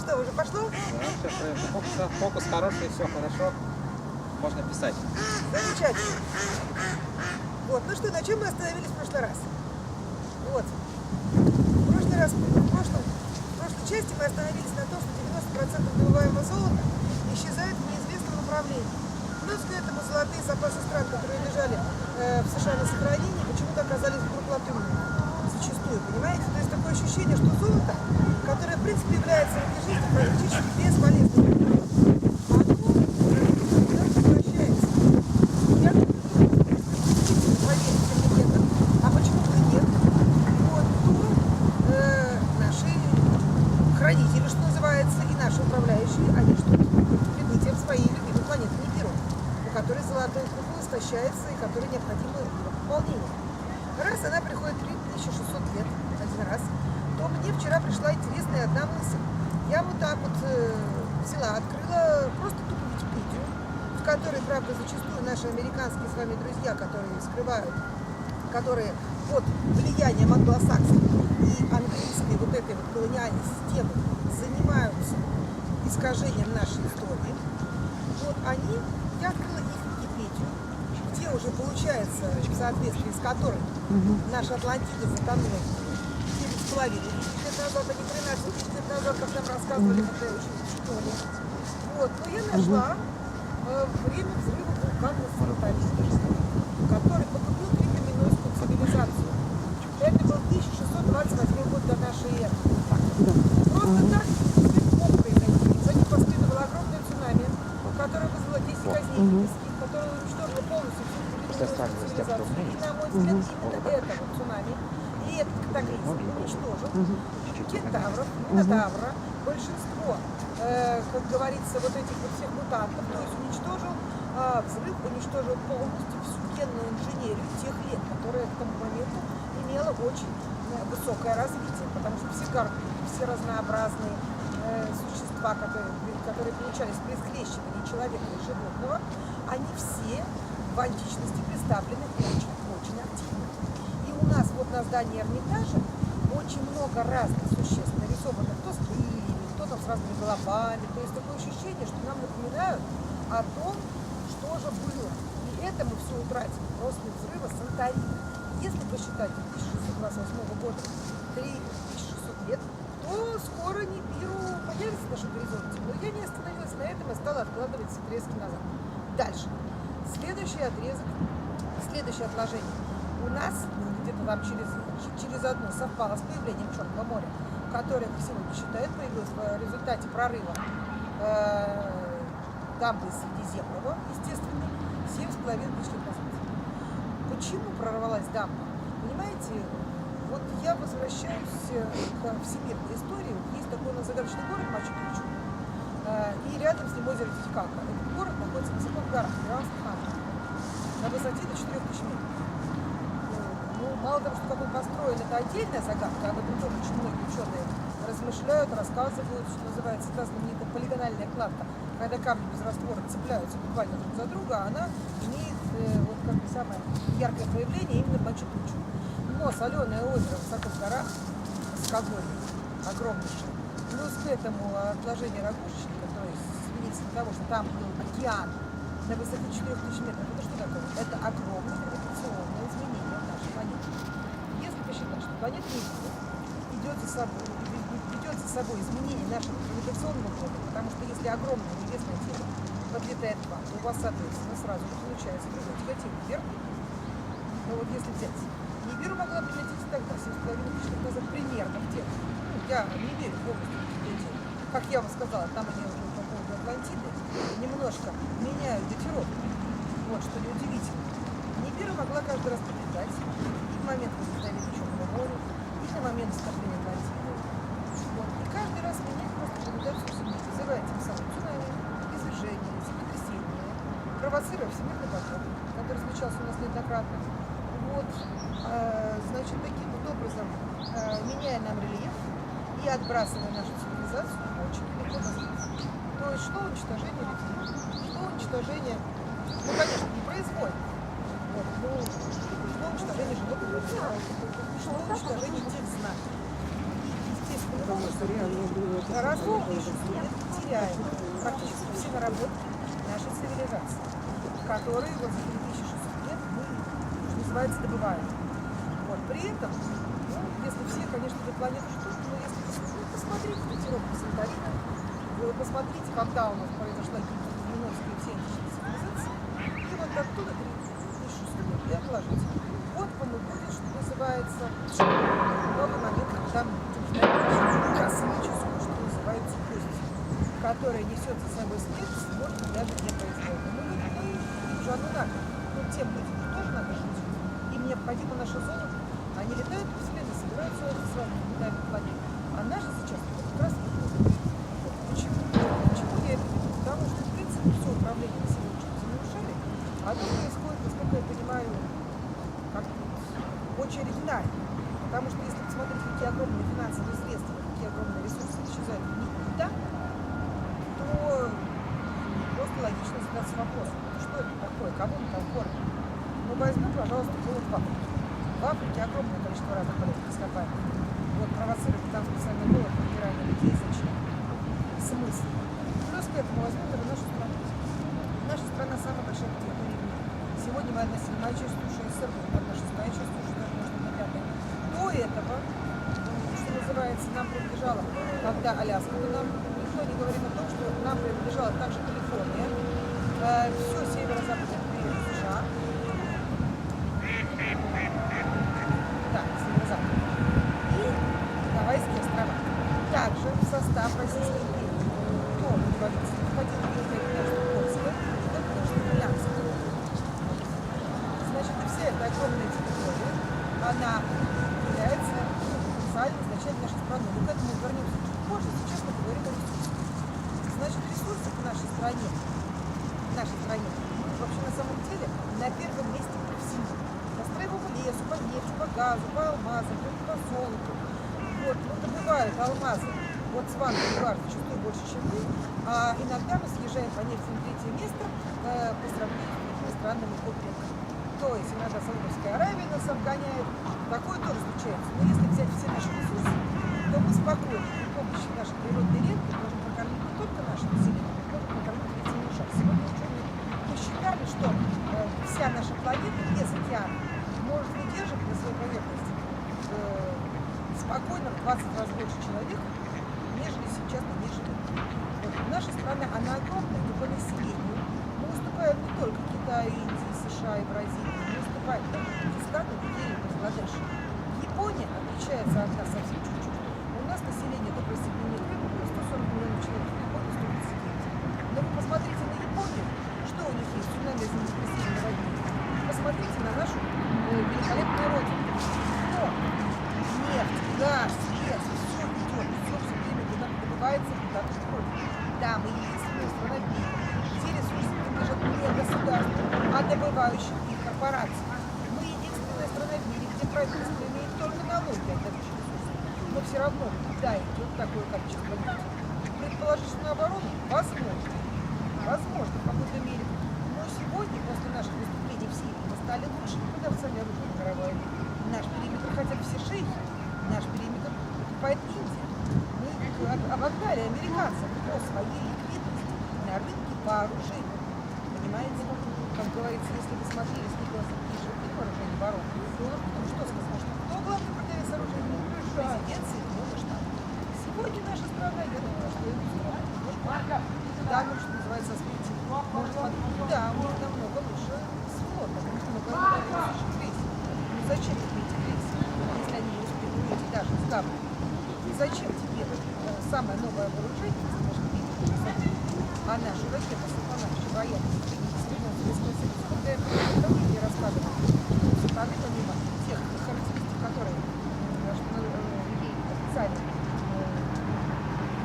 что, уже пошло? Да, все, фокус хороший, все хорошо. Можно писать. Замечательно. Вот, ну что, на чем мы остановились в прошлый раз? Вот. В прошлой части мы остановились на том, что 90% добываемого золота исчезает в неизвестном направлении. Плюс к этому золотые запасы стран, которые лежали в США на сохранении, почему-то оказались вдруг латунными. Зачастую, понимаете? То есть такое ощущение, что золото, которое, в принципе, является в этой жизни практически бесполезным, оно возвращается. Я поверьте мне, а почему-то нет. Вот, то наши хранители, что называется, и наши управляющие, они ждут прибытия в своей любимой планеты Нибиру, у которой золотой купол истощается и которой необходимо пополнение. Раз она приходит 3600 лет, один раз, то мне вчера пришла интересная одна мысль. Я вот так вот взяла, открыла просто тупо Википедию, в которой, правда, зачастую наши американские с вами друзья, которые скрывают, которые под влиянием англосаксов и английской вот этой вот колониальной системы занимаются искажением нашей истории. Вот они, я открыла их Википедию, где уже получается, в соответствии с которой наша Атлантида затонула 9,5 тысяч лет назад, а не 13 тысяч лет назад, как нам рассказывали, когда я училась в школе. Вот, но я нашла время взрыва вулкана на Санторини, который погубил Кремниевскую цивилизацию. Это был 1628 год до нашей эры. Просто так не мог произойти. За ним последовало огромное цунами, которое вызвало 10 казней близких, которое уничтожило полностью всю Кремниевскую цивилизацию. И, на мой взгляд, именно это вот цунами и этот катаклизм уничтожил кентавров, минотавра, большинство, как говорится, вот этих вот всех мутантов, то есть уничтожил, взрыв уничтожил полностью всю генную инженерию тех лет, которая к тому моменту имела очень высокое развитие, потому что все гарпии, все разнообразные существа, которые получались при скрещивании человека и животного, они все в античности представлены очень активно. И у нас вот на здании Эрмитажа очень много разных существ нарисованных, кто с крыльями, кто там с разными головами. То есть такое ощущение, что нам напоминают о том, что же было. И это мы все утратили после взрыва Санторини. Если посчитать 1628 года 3600 лет, то скоро Нибиру появится в нашем горизонте. Но я не остановилась на этом и стала откладывать отрезки назад. Дальше. Следующий отрезок, следующее отложение. У нас где-то там через одно совпало с появлением Черного моря, которое, как сегодня считают, появилось в результате прорыва дамбы Средиземного, естественно, 7,5 тысяч лет назад. Почему прорвалась дамба? Понимаете, вот я возвращаюсь к всемирной истории. Есть такой загадочный город Мачу-Пикчу, и рядом с ним озеро Титикака. Этот город находится высоко в горах, на высоте до 4000 метров. Ну, мало того, что как он построен, это отдельная загадка, об этом тоже очень многие ученые размышляют, рассказывают, что называется та знаменитая полигональная кладка, когда камни без раствора цепляются буквально друг за друга, она имеет вот как бы самое яркое проявление именно Мачу-Пикчу. Но соленое озеро высоко в горах, высокогорье, огромнейшее, плюс к этому отложение ракушечника, то есть свидетельство того, что там был океан на высоте 4000 метров, это что такое? Это огромное гравитационное изменение в нашей планете. Если посчитать, что планета Нибиру ведет за собой изменение нашего гравитационного поля, потому что если огромное небесное тело подлетает к вам, то у вас, соответственно, сразу же получается другое тяготение вверх. Но вот если взять, Нибиру могла прилететь и тогда, 7,5 тысяч лет назад, примерно в тех. Ну, я не верю полностью в эти, как я вам сказала, там они уже по поводу Атлантиды немножко меняют датировку. Вот, что неудивительно. Нибиру могла каждый раз прилетать и в момент возникновения Черного моря, и на момент скопления Атлантиды. Вот. И каждый раз менять просто гравитацию Земли, вызывая тем самым цунами, извержения, землетрясения, провоцируя всемирный поток, который случался у нас неоднократно. Вот, значит, таким вот образом, меняя нам рельеф и отбрасывая нашу цивилизацию очень далеко назад. То есть шло уничтожение людей, шло уничтожение, ну, конечно, не произвольно, вот, но шло уничтожение животных, шло уничтожение тех знаний. И, естественно, Хорошо, теряем практически все наработки нашей цивилизации, которые вот за 3600 лет мы, что называется, добываем. Вот. При этом, ну, если все, конечно, эту планету ждут, но если посмотрите датировку Санторина, вы посмотрите, когда у нас произошла гибель Минойской и всей античной цивилизации, и вот оттуда 3600 лет, и отложите. Вот вам и будет, что называется, новый момент, когда мы будем ждать космическую, что называется, кость, которая несет за собой смерть, может быть, даже не производная. Но мы уже Ануннаки, но тем людям тоже надо жить. Им необходима наша зона. Они летают по Вселенной, собираются с вами на планете. А наши сейчас как раз не ходят. Почему? Почему я это веду? Потому что, в принципе, все управление на сегодняшнем земном шаре, оно происходит, насколько я понимаю, как-то очень оригинально. Потому что если посмотреть, какие огромные финансовые средства, какие огромные ресурсы исчезают в никуда, то просто логично задаться вопросом, что это такое, кому мы там кормим. Ну, возьмем, пожалуйста, голод в Африке. В Африке огромное количество разных полезных ископаемых. Вот провоцировать там специальный голод, подбирание людей, зачем? Смысл. Плюс к этому возьмем даже нашу страну. Наша страна самая большая по территории мира. Сегодня мы одна седьмая часть суши СССР, одна шестая часть суши, даже может быть пятая. До этого, что называется, нам принадлежало, когда Аляска, то нам никто не говорит о том, что нам принадлежала также Калифорния, все северо-западное побережье США. Да, северо-запад. И Гавайские острова. Также в состав Российской империи. Кто входил в Великое княжество Польское, Великое княжество Итальянское. Значит, и вся эта огромная территория, она является потенциально изначально нашей страной. Но к этому вернемся чуть позже. Сейчас мы говорим о ресурсах. Значит, ресурсы в нашей стране, вообще на самом деле на первом месте по всему. По строевому лесу, по нефти, по газу, по алмазам, по золоту. Вот, ну, добывают алмазы. Вот Сван добывают зачастую больше, чем мы. А иногда мы съезжаем по нефти на третье место по сравнению с другими странами ОПЕК. То есть иногда Саудовская Аравия нас обгоняет. Такое тоже случается. Но если взять все наши ресурсы, то мы спокойно при помощи нашей природной ренты можем прокормить не только наше население, но можем прокормить летний шаг. Сегодня ученые посчитали, что вся наша планета без океана может выдержать на своей поверхности спокойно в 20 раз больше человек, нежели сейчас на ней живет. Вот. Наша страна, она огромная, но по населению мы уступаем не только Китаю, Индии, США и Бразилии, мы уступаем даже Пакистану, Нигерии, Бангладешу. Япония отличается от нас совсем чуть-чуть. У нас население до присоединения к Крыму было 140 миллионов человек, в Японии 139. Но вы посмотрите на Японию, что у них есть, цунами землетрясения наводнения. Посмотрите на нашу великолепную родину. Но нефть, газ, лес, все идет, все время добывается куда-то в поле. Да, мы единственная страна в мире, где ресурсы принадлежат не государству, а добывающим их корпорациям. Мы единственная страна в мире, где правительство имеет только налоги от добычи ресурсов. Но все равно туда идет такое количество нефти. Предположить, что наоборот, возможно, в какой-то мере. Но сегодня, после наших выступлений в Сирии, мы стали лучшими продавцами оружия на мировой арене. Наш периметр хотят все шейхи, наш периметр покупает Индия. Мы обогнали американцев по своей ликвидности на рынке по оружию. Понимаете? Как говорится, если вы смотрели с Николасом Кейджем фильм «Вооружение воров», то что сказать, что кто главный продавец оружия? Президент Соединенных Штатов. Сегодня наша страна, я думаю, что это да, ну, что называется, аспектив. Может, да, у них намного лучше с флотом, потому что мы говорим о крейсере. Ну зачем тебе эти крейсеры, если они не успели уйти даже с Гаври? И зачем тебе самое новое вооружение, а наши ракеты Сатана, Чебоян, когда я мне рассказывала, Сатаны, помимо тех характеристик, которые официально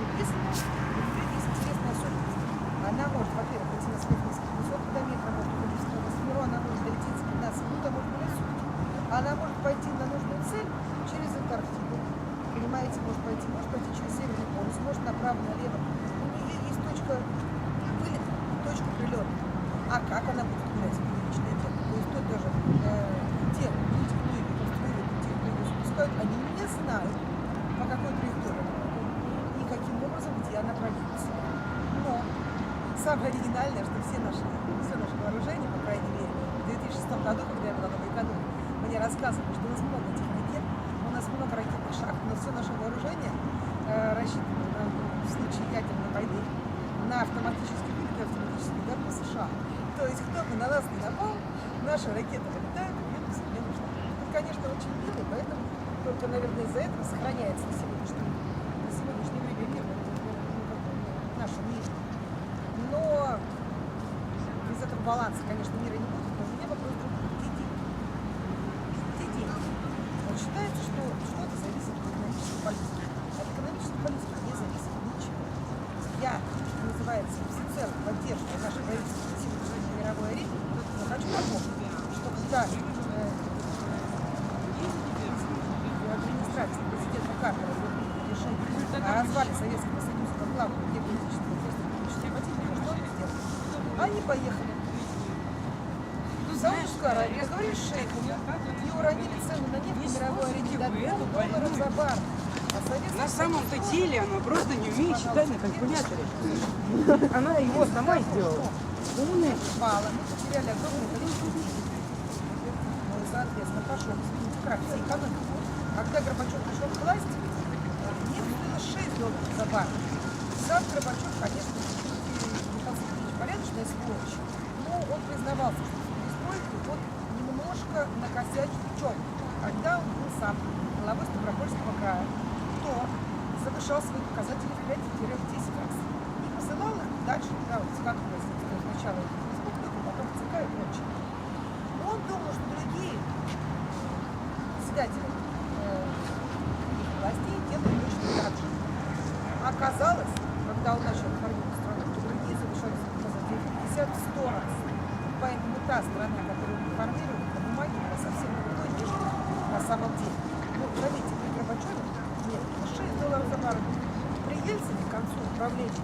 написано, есть интересная особенность. Она может, во-первых, идти на своих нескольких высот километров, может уходить в сторону Смиру, она может долететь с 15 минут, а может быть сутки. Она может пойти на нужную цель через Антарктиду. Понимаете, может пойти через Северный полюс, может направо-налево. У нее есть точка вылета, точка прилета. А как она будет гулять, это личное дело. То есть тут даже те люди, кто ее конструирует, те, кто ее запускают, они не знают, по какой самое оригинальное, что все наше вооружение, по крайней мере, в 2006 году, когда я была на Байконуре, мне рассказывали, что у нас много этих ракет, у нас много ракетных шахт, но все наше вооружение рассчитано в случае ядерной войны на автоматический вылет и автоматический удар по США. То есть кто бы на нас не напал, наши ракеты вылетают и бьют Соединенных Штатов. Это, конечно, очень мило, поэтому только, наверное, из-за этого сохраняется на сегодняшнее время мир в нашем мире. Но без этого баланса, конечно, мира не будет. Но у меня вопрос другой. Где деньги? Где деньги? Вот считается, что что-то зависит от экономической политики. От экономической политики не зависит ничего. Я, что называется, всецело поддерживаю наше правительство на сегодняшней мировой арене, но хочу напомнить, что когда администрация президента Картера решение о развале Советского Союза как главного геополитического места противника, что они сделали? Они поехали в Саудовскую Аравию, договорились с шейхами и уронили цену на нефть на мировой арене до $2 за баррель. На самом-то деле она просто не умеет считать на калькуляторе. Она его сама сделала. Умная. Мало. Мы потеряли огромное количество денег. Ну и, соответственно, пошел крах всей экономики. Когда Горбачев пришел к власти, нефть стоила $6 за баррель. Сам Горбачев, конечно, Михаил Сергеевич порядочная сволочь, но он признавался, что в перестройке он немножко накосячил в чем? Когда он был сам главой Ставропольского края, то завышал свои показатели в 5-10 раз. И посылал их дальше, да, вот как у нас сначала в республику, потом в ЦК и прочее. Он думал, что другие председатели властей делают точно так же. Оказалось, когда он начал реформировать страну, что другие завышали свои показатели в 50-100 раз. Поэтому та страна, которую он реформировал, на бумаге была совсем другой, нежели на самом деле. Ну, заметьте, при Горбачеве нет, $6 за баррель. При Ельцине к концу управления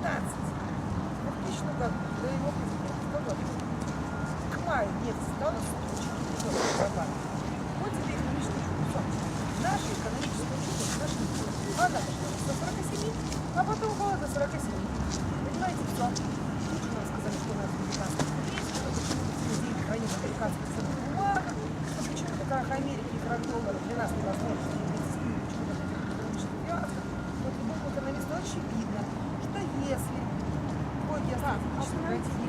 15. В 2000 году до его президентского года к маю нефть стала $104 за баррель. Вот тебе экономическое чудо. Наше экономическое чудо, наше чудо. Она дошла до 147, а потом упала до 47. Понимаете, что? Тут же нам сказали, что у нас американский есть, что почему-то все деньги храним в американских ценных бумагах, что почему-то как Америки и как доллара для нас невозможно иметь с ними почему-то экономических фиаско. Вот любому экономисту очень видно, что если твой геостратегический противник